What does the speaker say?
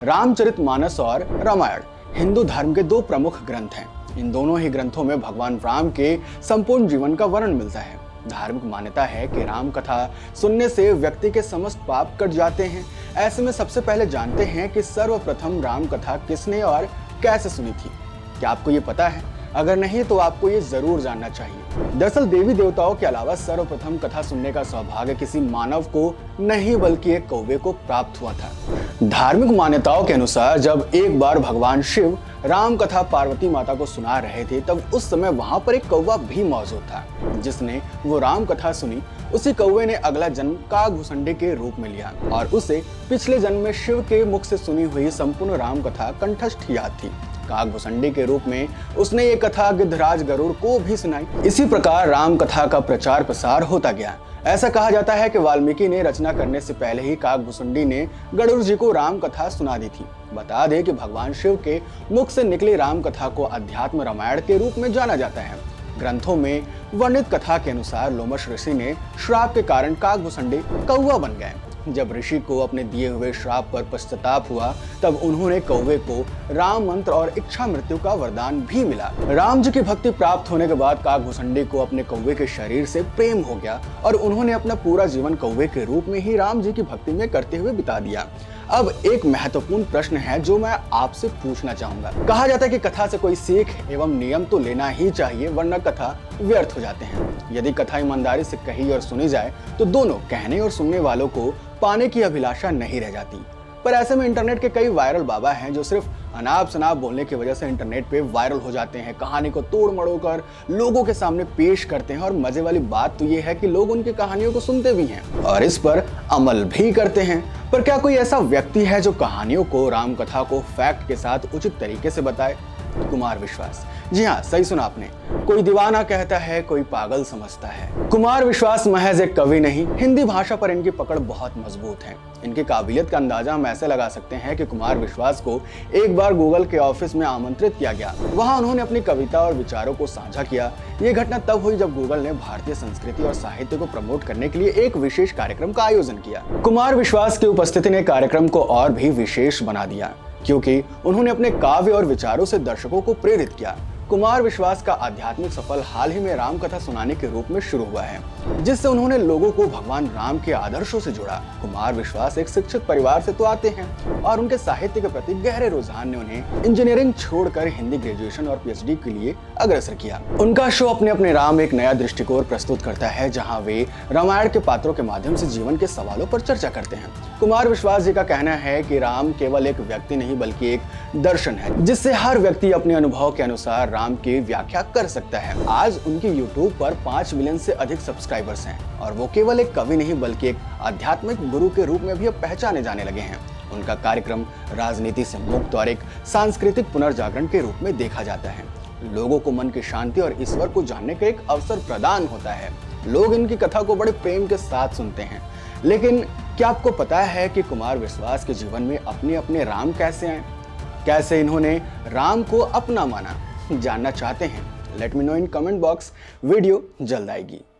रामचरितमानस और रामायण हिंदू धर्म के दो प्रमुख ग्रंथ हैं। इन दोनों ही ग्रंथों में भगवान राम के संपूर्ण जीवन का वर्णन मिलता है। धार्मिक मान्यता है कि राम कथा सुनने से व्यक्ति के समस्त पाप कट जाते हैं। ऐसे में सबसे पहले जानते हैं कि सर्वप्रथम राम कथा किसने और कैसे सुनी थी। क्या आपको ये पता है? अगर नहीं तो आपको ये जरूर जानना चाहिए। दरअसल देवी देवताओं के अलावा सर्वप्रथम कथा सुनने का सौभाग्य किसी मानव को नहीं बल्कि एक कौवे को प्राप्त हुआ था। धार्मिक मान्यताओं के अनुसार जब एक बार भगवान शिव राम कथा पार्वती माता को सुना रहे थे, तब उस समय वहां पर एक कौवा भी मौजूद था जिसने वो राम कथा सुनी। उसी कौवे ने अगला जन्म कागभूषुंडी के रूप में लिया और उसे पिछले जन्म में शिव के मुख से सुनी हुई संपूर्ण राम कथा कंठस्थ याद थी। कागभूषुंडी के रूप में उसने ये कथा गिद्धराज गरुड़ को भी सुनाई। इसी प्रकार राम कथा का प्रचार प्रसार होता गया। ऐसा कहा जाता है कि वाल्मीकि ने रचना करने से पहले ही कागभूषुंडी ने गरुड़ जी को राम कथा सुना दी थी। बता दें कि भगवान शिव के मुख से निकली राम कथा को अध्यात्म रामायण के रूप में जाना जाता है। ग्रंथों में वर्णित कथा के अनुसार लोमश ऋषि ने श्राप के कारण कागभूषुंडी कौवा बन गए। जब ऋषि को अपने दिए हुए श्राप पर पश्चाताप हुआ, तब उन्होंने कौवे को राम मंत्र और इच्छा मृत्यु का वरदान भी मिला। राम जी की भक्ति प्राप्त होने के बाद कागभूषुंडी को अपने कौवे के शरीर से प्रेम हो गया और उन्होंने अपना पूरा जीवन कौवे के रूप में ही राम जी की भक्ति में करते हुए बिता दिया। अब एक महत्वपूर्ण प्रश्न है जो मैं आपसे पूछना चाहूंगा। कहा जाता है कि कथा से कोई सीख एवं नियम तो लेना ही चाहिए, वरना कथा व्यर्थ हो जाते हैं। यदि कथा ईमानदारी से कही और सुनी जाए तो दोनों कहने और सुनने वालों को पाने की अभिलाषा नहीं रह जाती। पर ऐसे में इंटरनेट के कई वायरल बाबा हैं जो सिर्फ अनाप शनाप बोलने की वजह से इंटरनेट पे वायरल हो जाते हैं। कहानी को तोड़ मड़ोड़ कर लोगों के सामने पेश करते हैं और मजे वाली बात तो ये है कि लोग उनकी कहानियों को सुनते भी हैं और इस पर अमल भी करते हैं। पर क्या कोई ऐसा व्यक्ति है जो कहानियों को, राम कथा को फैक्ट के साथ उचित तरीके से बताए? कुमार विश्वास। जी हाँ, सही सुना आपने। कोई दीवाना कहता है, कोई पागल समझता है। कुमार विश्वास महज एक कवि नहीं, हिंदी भाषा पर इनकी पकड़ बहुत मजबूत है। इनकी काबिलियत का अंदाजा हम ऐसे लगा सकते हैं कि कुमार विश्वास को एक बार गूगल के ऑफिस में आमंत्रित किया गया। वहां उन्होंने अपनी कविता और विचारों को साझा किया। ये घटना तब हुई जब गूगल ने भारतीय संस्कृति और साहित्य को प्रमोट करने के लिए एक विशेष कार्यक्रम का आयोजन किया। कुमार विश्वास की उपस्थिति ने कार्यक्रम को और भी विशेष बना दिया क्योंकि उन्होंने अपने काव्य और विचारों से दर्शकों को प्रेरित किया। कुमार विश्वास का आध्यात्मिक सफर हाल ही में राम कथा सुनाने के रूप में शुरू हुआ है, जिससे उन्होंने लोगों को भगवान राम के आदर्शों से जोड़ा। कुमार विश्वास एक शिक्षित परिवार से तो आते हैं और उनके साहित्य के प्रति गहरे रुझान ने उन्हें इंजीनियरिंग छोड़कर हिंदी ग्रेजुएशन और पीएचडी के लिए अग्रसर किया। उनका शो अपने अपने राम एक नया दृष्टिकोण प्रस्तुत करता है, जहाँ वे रामायण के पात्रों के माध्यम से जीवन के सवालों पर चर्चा करते हैं। कुमार विश्वास जी का कहना है कि राम केवल एक व्यक्ति नहीं बल्कि एक दर्शन है, जिससे हर व्यक्ति अपने अनुभव के अनुसार राम की व्याख्या कर सकता है। आज उनके YouTube पर 5 मिलियन से अधिक सब्सक्राइबर्स हैं और वो केवल एक कवि नहीं बल्कि एक आध्यात्मिक गुरु के रूप में भी अब पहचाने जाने लगे हैं। उनका कार्यक्रम राजनीति से मुक्त और एक सांस्कृतिक पुनर्जागरण के रूप में देखा जाता है। लोगों को मन की शांति और ईश्वर को जानने का एक अवसर प्रदान होता है। लोग इनकी कथा को बड़े प्रेम के साथ सुनते हैं। लेकिन क्या आपको पता है कि कुमार विश्वास के जीवन में अपने अपने राम कैसे आए? कैसे इन्होंने राम को अपना माना? जानना चाहते हैं? Let me know in comment box. Video जल्द आएगी।